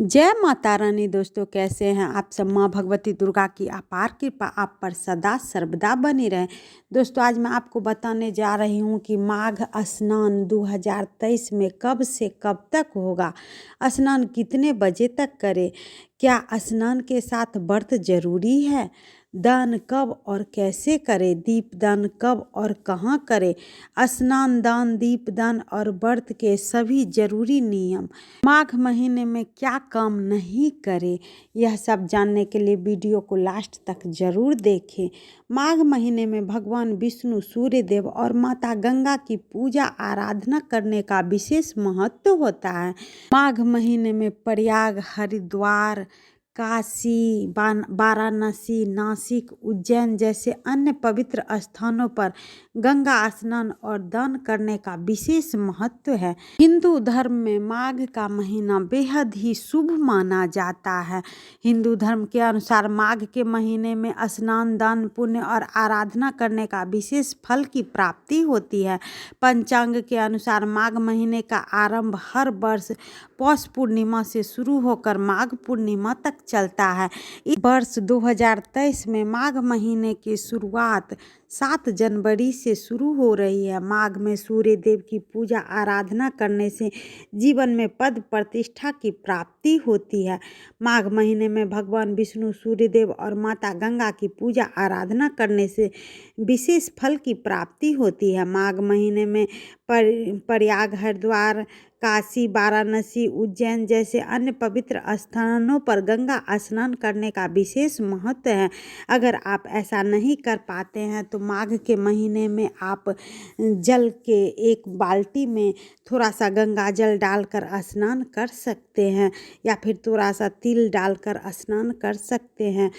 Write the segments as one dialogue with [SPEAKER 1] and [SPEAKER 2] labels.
[SPEAKER 1] जय माता रानी। दोस्तों कैसे हैं आप सब। माँ भगवती दुर्गा की अपार कृपा आप पर सदा सर्वदा बनी रहे। दोस्तों आज मैं आपको बताने जा रही हूँ कि माघ स्नान 2023 में कब से कब तक होगा, स्नान कितने बजे तक करें, क्या स्नान के साथ व्रत जरूरी है, दान कब और कैसे करें, दीपदान कब और कहाँ करें, स्नान दान दीपदान और व्रत के सभी जरूरी नियम, माघ महीने में क्या काम नहीं करें, यह सब जानने के लिए वीडियो को लास्ट तक जरूर देखें। माघ महीने में भगवान विष्णु, सूर्य देव और माता गंगा की पूजा आराधना करने का विशेष महत्व होता है। माघ महीने में प्रयाग, हरिद्वार, काशी, वाराणसी, नासिक, उज्जैन जैसे अन्य पवित्र स्थानों पर गंगा स्नान और दान करने का विशेष महत्व है। हिंदू धर्म में माघ का महीना बेहद ही शुभ माना जाता है। हिंदू धर्म के अनुसार माघ के महीने में स्नान, दान, पुण्य और आराधना करने का विशेष फल की प्राप्ति होती है। पंचांग के अनुसार माघ महीने का आरंभ हर वर्ष पौष पूर्णिमा से शुरू होकर माघ पूर्णिमा तक चलता है। इस वर्ष 2023 में माघ महीने की शुरुआत 7 जनवरी से शुरू हो रही है। माघ में सूर्य देव की पूजा आराधना करने से जीवन में पद प्रतिष्ठा की प्राप्ति होती है। माघ महीने में भगवान विष्णु, सूर्य देव और माता गंगा की पूजा आराधना करने से विशेष फल की प्राप्ति होती है। माघ महीने में प्रयाग, हरिद्वार, काशी, वाराणसी, उज्जैन जैसे अन्य पवित्र स्थानों पर गंगा स्नान करने का विशेष महत्व है। अगर आप ऐसा नहीं कर पाते हैं तो माघ के महीने में आप जल के एक बाल्टी में थोड़ा सा गंगा जल डालकर स्नान कर सकते हैं, या फिर थोड़ा सा तिल डालकर स्नान कर सकते हैं,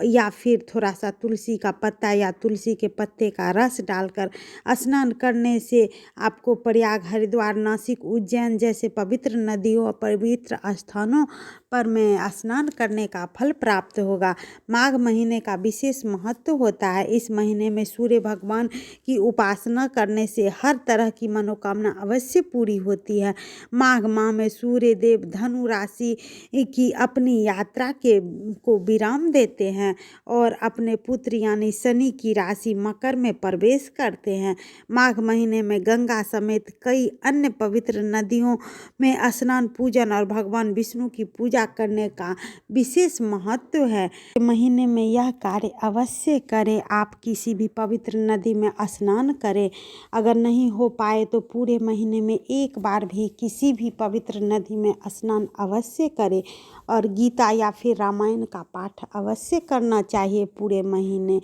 [SPEAKER 1] या फिर थोड़ा सा तुलसी का पत्ता या तुलसी के पत्ते का रस डालकर स्नान करने से आपको प्रयाग, हरिद्वार, नासिक, उज्जैन जैसे पवित्र नदियों, पवित्र स्थानों पर में स्नान करने का फल प्राप्त होगा। माघ महीने का विशेष महत्व होता है। इस महीने में सूर्य भगवान की उपासना करने से हर तरह की मनोकामना अवश्य पूरी होती है। माघ माह में सूर्य देव धनु राशि की अपनी यात्रा को विराम देते हैं और अपने पुत्र यानी शनि की राशि मकर में प्रवेश करते हैं। माघ महीने में गंगा समेत कई अन्य पवित्र नदियों में स्नान, पूजन और भगवान विष्णु की पूजा करने का विशेष महत्व है। महीने में यह कार्य अवश्य करें। आप किसी भी पवित्र नदी में स्नान करें। अगर नहीं हो पाए तो पूरे महीने में एक बार भी किसी भी पवित्र नदी में स्नान अवश्य करें और गीता या फिर रामायण का पाठ अवश्य करना चाहिए पूरे महीने।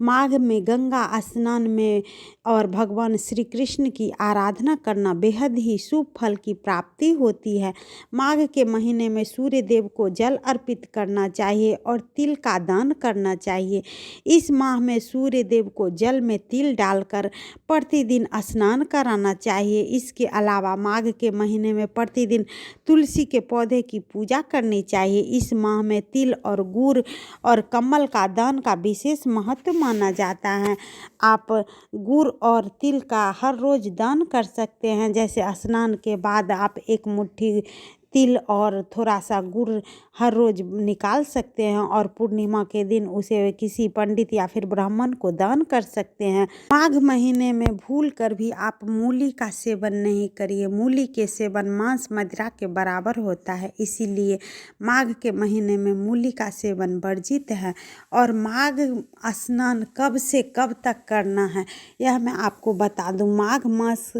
[SPEAKER 1] माघ में गंगा स्नान में और भगवान श्री कृष्ण की आराधना करना बेहद ही शुभ फल की प्राप्ति होती है। माघ के महीने में सूर्य देव को जल अर्पित करना चाहिए और तिल का दान करना चाहिए। इस माह में सूर्य देव को जल में तिल डालकर प्रतिदिन स्नान कराना चाहिए। इसके अलावा माघ के महीने में प्रतिदिन तुलसी के पौधे की पूजा करनी चाहिए। इस माह में तिल और गुड़ और कमल का दान का विशेष महत्व माना जाता है। आप गुड़ और तिल का हर रोज दान कर सकते हैं। जैसे स्नान के बाद आप एक मुट्ठी तिल और थोड़ा सा गुड़ हर रोज निकाल सकते हैं और पूर्णिमा के दिन उसे किसी पंडित या फिर ब्राह्मण को दान कर सकते हैं। माघ महीने में भूल कर भी आप मूली का सेवन नहीं करिए। मूली के सेवन मांस मदिरा के बराबर होता है, इसीलिए माघ के महीने में मूली का सेवन वर्जित है। और माघ स्नान कब से कब तक करना है यह मैं आपको बता दूं। माघ मास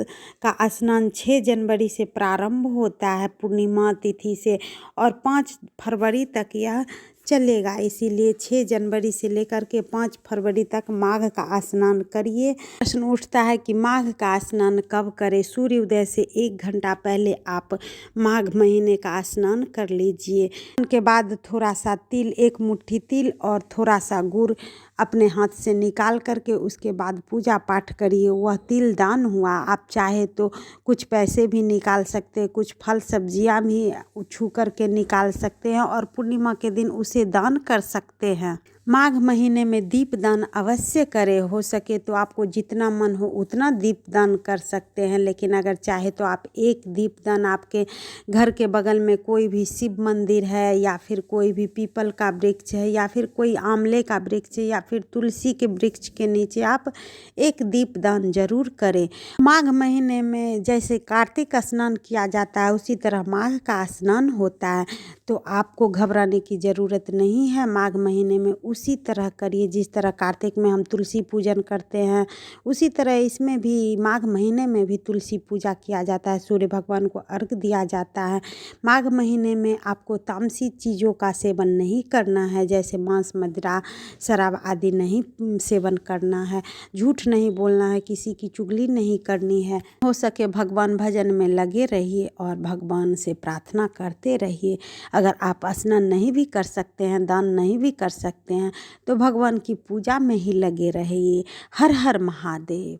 [SPEAKER 1] का स्नान 6 जनवरी से प्रारंभ होता है पूर्णिमा तिथि से, और 5 फरवरी तक यह चलेगा। इसीलिए 6 जनवरी से लेकर के 5 फरवरी तक माघ का स्नान करिए। प्रश्न उठता है कि माघ का स्नान कब करें। सूर्य उदय से 1 घंटा पहले आप माघ महीने का स्नान कर लीजिए। उनके बाद थोड़ा सा तिल, एक मुट्ठी तिल और थोड़ा सा गुड़ अपने हाथ से निकाल करके उसके बाद पूजा पाठ करिए। वह तिल दान हुआ। आप चाहे तो कुछ पैसे भी निकाल सकते हैं, कुछ फल सब्जियां भी छू करके निकाल सकते हैं और पूर्णिमा के दिन उसे दान कर सकते हैं। माघ महीने में दीपदान अवश्य करें। हो सके तो आपको जितना मन हो उतना दीपदान कर सकते हैं, लेकिन अगर चाहे तो आप एक दीपदान आपके घर के बगल में कोई भी शिव मंदिर है या फिर कोई भी पीपल का वृक्ष है या फिर कोई आंवले का वृक्ष है या फिर तुलसी के वृक्ष के नीचे आप एक दीपदान जरूर करें। माघ महीने में जैसे कार्तिक स्नान किया जाता है उसी तरह माघ का स्नान होता है, तो आपको घबराने की ज़रूरत नहीं है। माघ महीने में उसी तरह करिए जिस तरह कार्तिक में हम तुलसी पूजन करते हैं, उसी तरह इसमें भी माघ महीने में भी तुलसी पूजा किया जाता है, सूर्य भगवान को अर्घ दिया जाता है। माघ महीने में आपको तामसी चीज़ों का सेवन नहीं करना है, जैसे मांस मदिरा शराब आदि नहीं सेवन करना है, झूठ नहीं बोलना है, किसी की चुगली नहीं करनी है। हो सके भगवान भजन में लगे रहिए और भगवान से प्रार्थना करते रहिए। अगर आप स्नान नहीं भी कर सकते हैं, दान नहीं भी कर सकते हैं, तो भगवान की पूजा में ही लगे रहिए। हर हर महादेव।